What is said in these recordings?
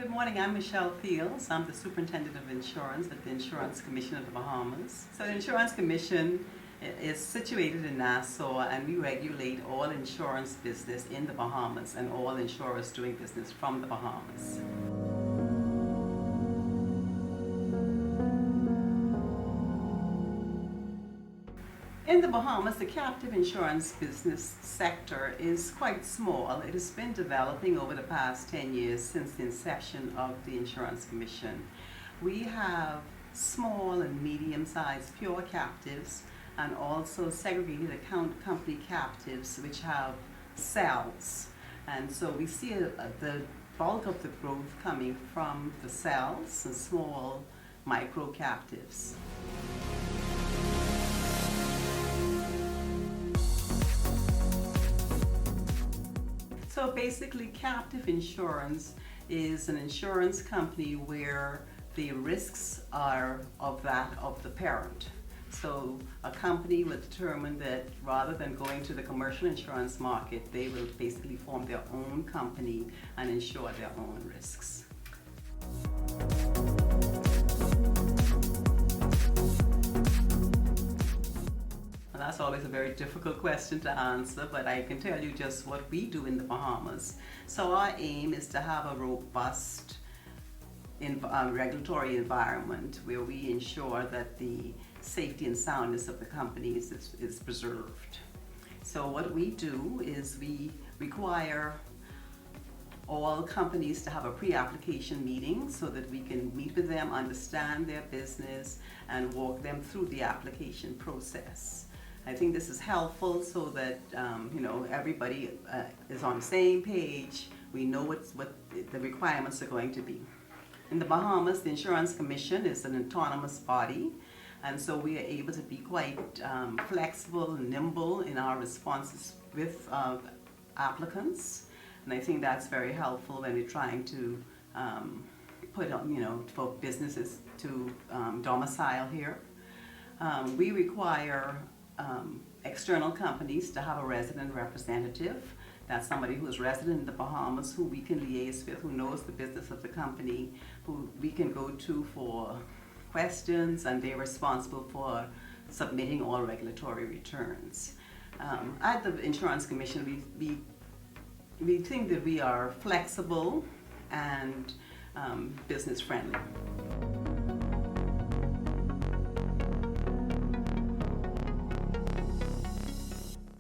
Good morning, I'm Michelle Fields. I'm the Superintendent of Insurance at the Insurance Commission of the Bahamas. So the Insurance Commission is situated in Nassau, and we regulate all insurance business in the Bahamas and all insurers doing business from the Bahamas. In the Bahamas, the captive insurance business sector is quite small. It has been developing over the past 10 years since the inception of the Insurance Commission. We have small and medium-sized pure captives and also segregated account company captives which have cells. And so we see the bulk of the growth coming from the cells and small micro captives. So basically, captive insurance is an insurance company where the risks are of that of the parent. So a company will determine that rather than going to the commercial insurance market, they will basically form their own company and insure their own risks. That's always a very difficult question to answer, but I can tell you just what we do in the Bahamas. So our aim is to have a robust regulatory environment where we ensure that the safety and soundness of the companies is preserved. So what we do is we require all companies to have a pre-application meeting so that we can meet with them, understand their business, and walk them through the application process. I think this is helpful so that everybody is on the same page. We know what the requirements are going to be. In the Bahamas, the Insurance Commission is an autonomous body, and so we are able to be quite flexible and nimble in our responses with applicants. And I think that's very helpful when we're trying to put on, for businesses to domicile here. We require external companies to have a resident representative. That's somebody who is resident in the Bahamas, who we can liaise with, who knows the business of the company, who we can go to for questions, and they're responsible for submitting all regulatory returns. At the Insurance Commission, we think that we are flexible and business friendly.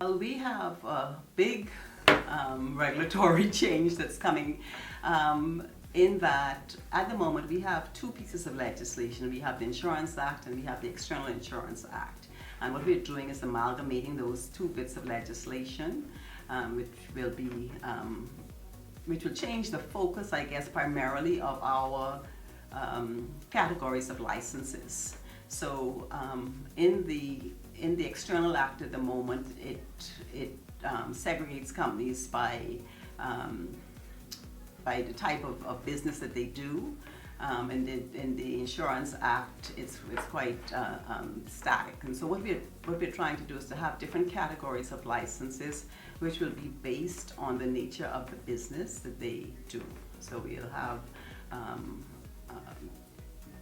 Well, we have a big regulatory change that's coming in that at the moment we have two pieces of legislation. We have the Insurance Act and we have the External Insurance Act. And what we're doing is amalgamating those two bits of legislation, which will change the focus, I guess, primarily of our categories of licenses. So in the External Act at the moment, it segregates companies by the type of business that they do. And in the Insurance Act, it's quite static. And so what we're trying to do is to have different categories of licenses, which will be based on the nature of the business that they do. So we'll have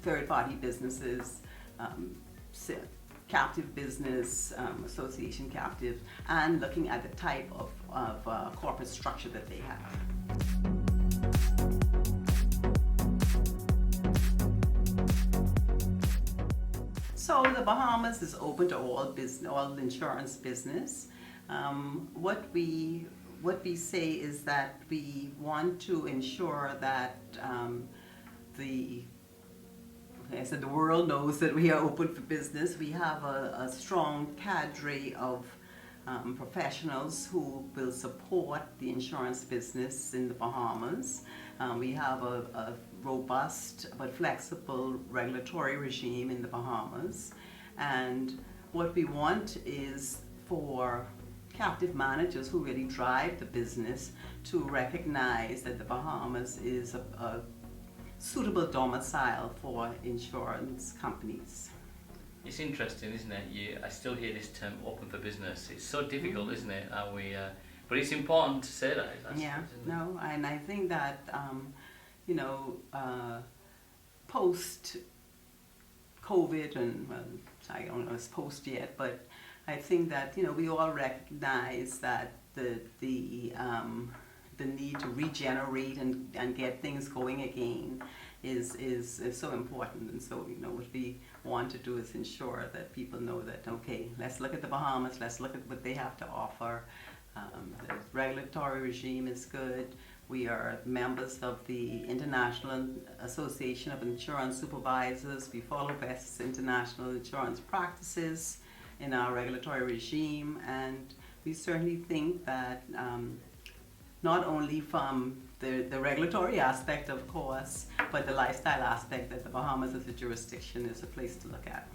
third-party businesses, captive business, association captive, and looking at the type of corporate structure that they have. So the Bahamas is open to all insurance business. What we say is that we want to ensure that the world knows that we are open for business. We have a strong cadre of professionals who will support the insurance business in the Bahamas. We have a robust but flexible regulatory regime in the Bahamas. And what we want is for captive managers who really drive the business to recognize that the Bahamas is a suitable domicile for insurance companies. It's interesting, isn't it? I still hear this term "open for business." It's so difficult, isn't it? But it's important to say that. Yeah, no, and I think that you know, post COVID, and well, I don't know if it's post yet, but I think that, you know, we all recognize that the need to regenerate and get things going again is so important. And so, you know, what we want to do is ensure that people know that, okay, let's look at the Bahamas, let's look at what they have to offer. The regulatory regime is good. We are members of the International Association of Insurance Supervisors. We follow best international insurance practices in our regulatory regime, and we certainly think that not only from the regulatory aspect, of course, but the lifestyle aspect, that the Bahamas as a jurisdiction is a place to look at.